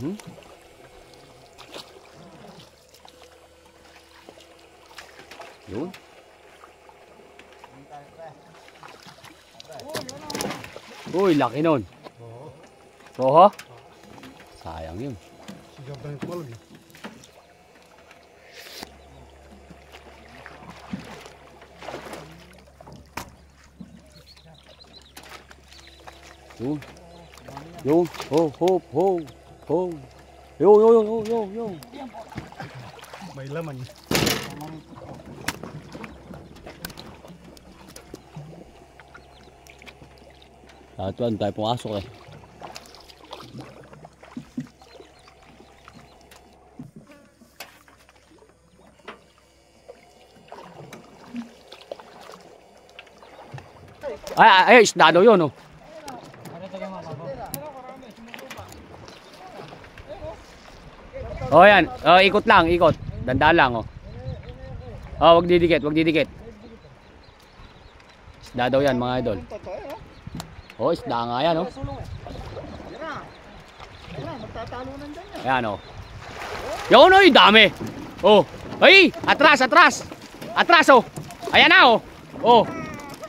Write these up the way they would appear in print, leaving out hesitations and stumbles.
Yun. Uy, laki nun. Oo. Sayang yun. Sobrang kumalag eh. Yun. Yun. Ho, ho, ho, ho. Yo. May laman. Tuan tayo pumasok eh. Ay, isda daw yun, oh. Oh, yan. Oh, ikot lang, ikot. Dandaan lang, oh. Oh, wag didikit. Isda daw yan, mga idol. Oh, isda nga yan, oh. Ayan, oh. Yun, oh, dami. Oh. Ay, atras. Atras, oh. Ayan na, oh. Oh.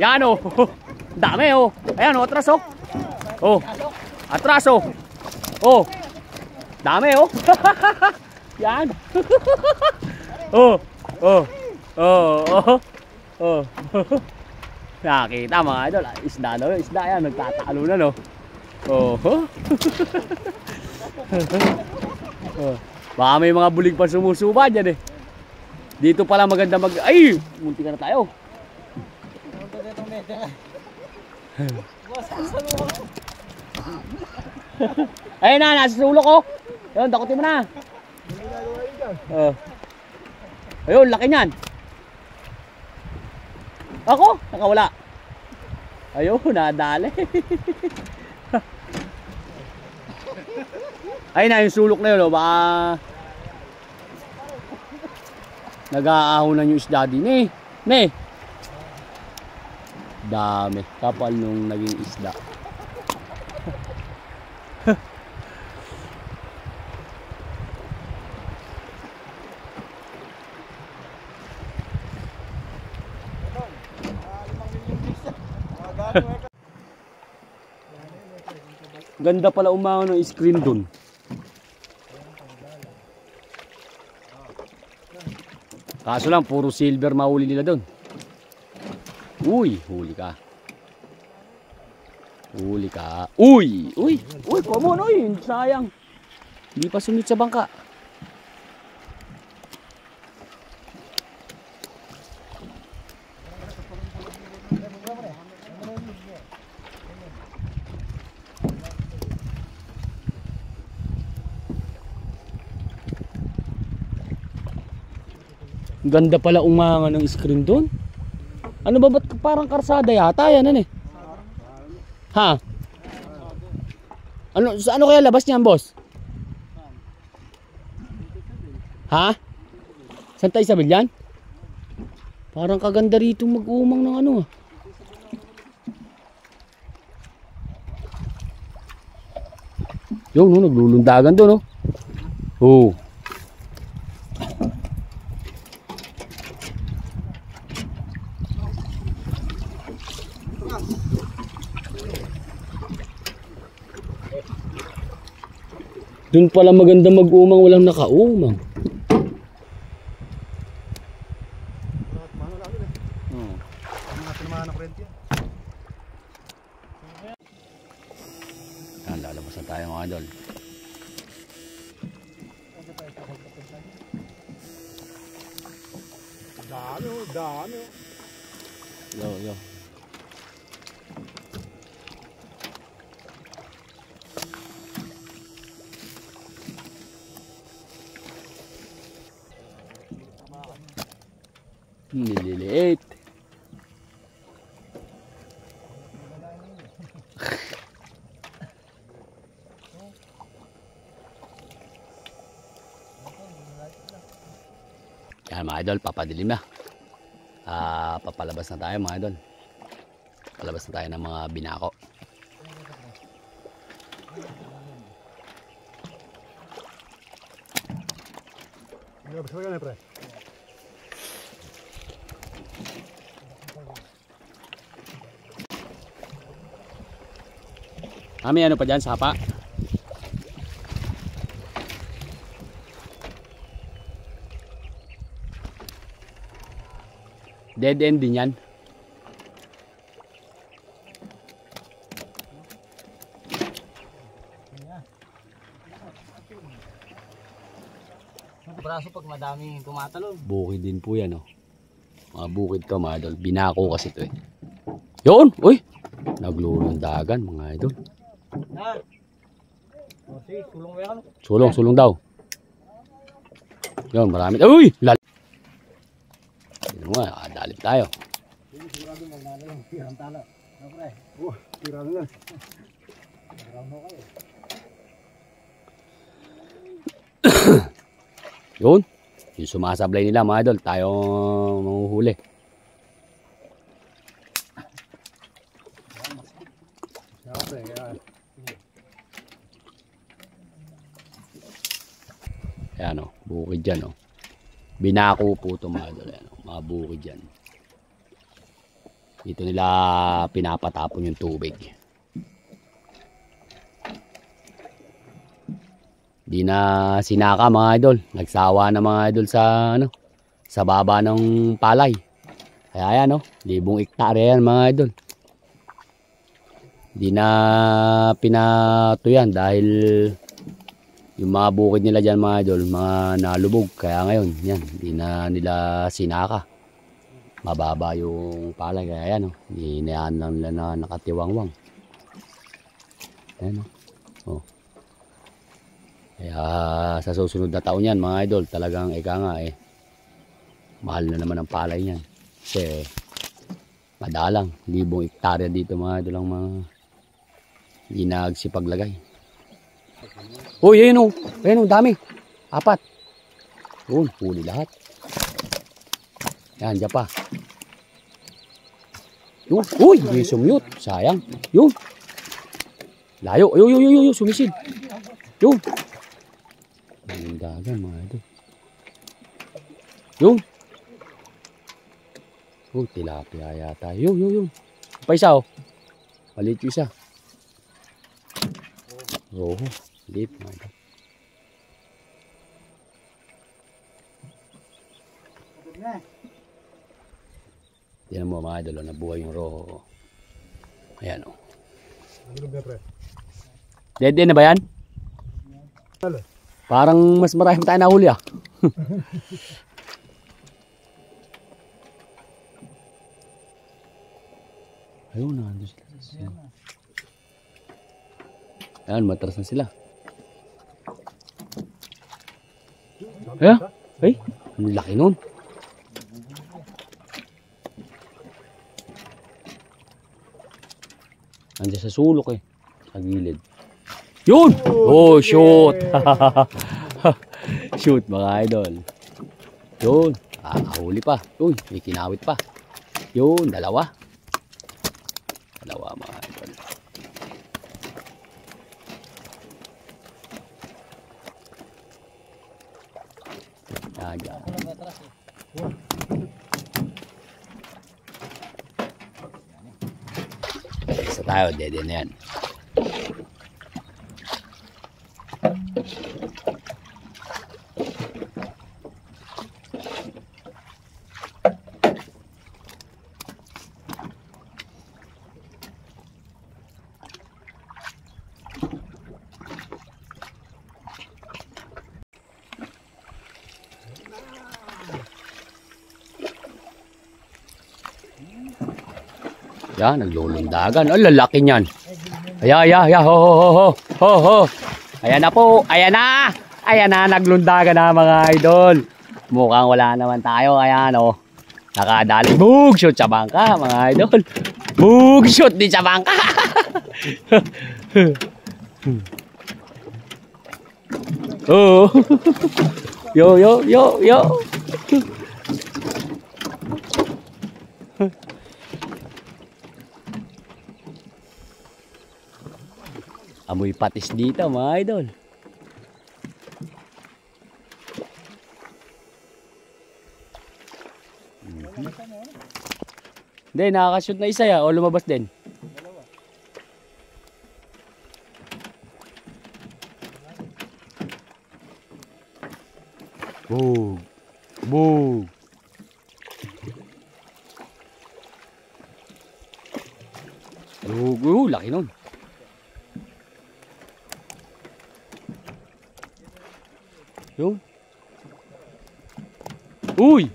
Yan, oh. Dami, oh. Ayan, oh, atras, oh. Oh. Atras, oh. Oh. Dami, oh. Yan. Oh. Nakita mga idol, isda daw yun. Isda yan, nagtatalo na, no. Oh. Baka may mga bulig pa sumusuba dyan eh. Dito pala maganda ay! Munti ka na tayo. Ayun na, nasa sulok ko. Ayun, dakutin mo na. Ayun, laki niyan. Ako, nakawala. Ayun, nadali. Ayun na, yung sulok na yun, baka nag-aahonan yung isda din eh. Dami, kapal nung naging isda. Ganda pala umangon ng screen dun. Kaso lang, puro silver mahuli nila dun. Uy, huli ka. Uy, come on, uy, sayang. Hindi pa sumit sa bangka. Ganda pala umanga ng screen doon. Ano ba, ba't parang karsada yata yan, ano eh? Ha? Ano kaya labas niyan, boss? Ha? Santa Isabel yan? Parang kaganda rito mag-umang ng ano ah. Yung no, naglulundagan doon, no? Oh. Doon pala maganda mag-umang, walang nakaumang. Yan, lalabas na tayo mga idol. Dami. Yo. Nililiit. Yan mga idol, papadilim na. Papalabas na tayo mga idol. Palabas na tayo ng mga binako. Bisa ka na, pre. May ano pa dyan, sapa? Dead end din yan. Braso pag madaming tumatalon. Bukid din po yan, oh. Mga bukid to, mga idol. Binako kasi to, eh. Yun! Uy! Naglulundagan, mga idol. Na. O sige, tulong mo yan. Sulong, sulong daw. Yun, marami. Uy! Lal... Tignan mo, dalip tayo. Sigurado maglalong tirang talo. Ano pre? Tirado na. Tirang mo kayo. Yun. Yung sumasablay nila, mga idol. Tayo mahuhuli. Ayan, oh. Bukid dyan, oh. Binako po ito, mga idol. Ayan, oh. Mga bukid dyan. Dito nila pinapatapon yung tubig. Di na sinaka, mga idol. Nagsawa na, mga idol, sa ano, sa baba ng palay. Kaya ayan, oh, 1,000 hektarya yan, mga idol. Di na pinato yan dahil yung mga bukid nila dyan, mga idol, mga nalubog. Kaya ngayon, yan, di na nila sinaka. Mababa yung palay. Kaya ayan, oh, di na yan lang nila na nakatiwangwang. Ayan, oh. Kaya sa susunod na taon yan, mga idol, talagang ika nga, eh, mahal na naman ang palay yan. Kasi madalang 1,000 hektarya dito, mga idol, ang mga ginagsipaglagay. Uy, ayun, oh. Ayun, oh, dami. 4. Yun, huli lahat. Yan, dyan pa. Yun, uy, di sumute. Sayang. Yun. Layo. Yun, sumisid. Yun. Ang dagan, mga idol. Yun. Oh, tilapia yata. Yun. Pa isa, oh. Maliit yung isa. Oh, maliit, mga idol. Yan mo, mga idol, nabuhay yung roho. Ayan, oh. Ano ba, pre? Dead end na ba yan? Ano? Parang mas marami tayo nahuli, ah. Ayun na, andun sila. Ayan, matras na sila. Ayan, ay, ang laki nun. Andiyan sa sulok, eh. Sa gilid. Yun! Oh, shoot! Shoot, mga idol. Yun. Huli pa. Uy, may kinawit pa. Yun, dalawa. Dalawa, mga idol. Yan. Isa tayo, dede na yan. Yan, naglulundagan. Ang lalaki niyan. Ay, ho. Ayan na po. Ayan na, naglundagan na, mga idol. Mukhang wala naman tayo. Ayan, oh. Nakadali. Bug shoot sa bangka, mga idol. Bug shoot din sa bangka. Oh. Yo. Amoy patis dito, mga idol. Hindi, nakakashoot na isa ya. O lumabas din. Bug. Bug. Bug. Laki nun. Yung. Uy!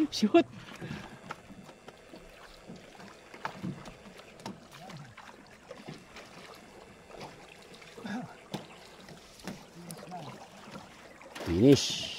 Shoot! Finish.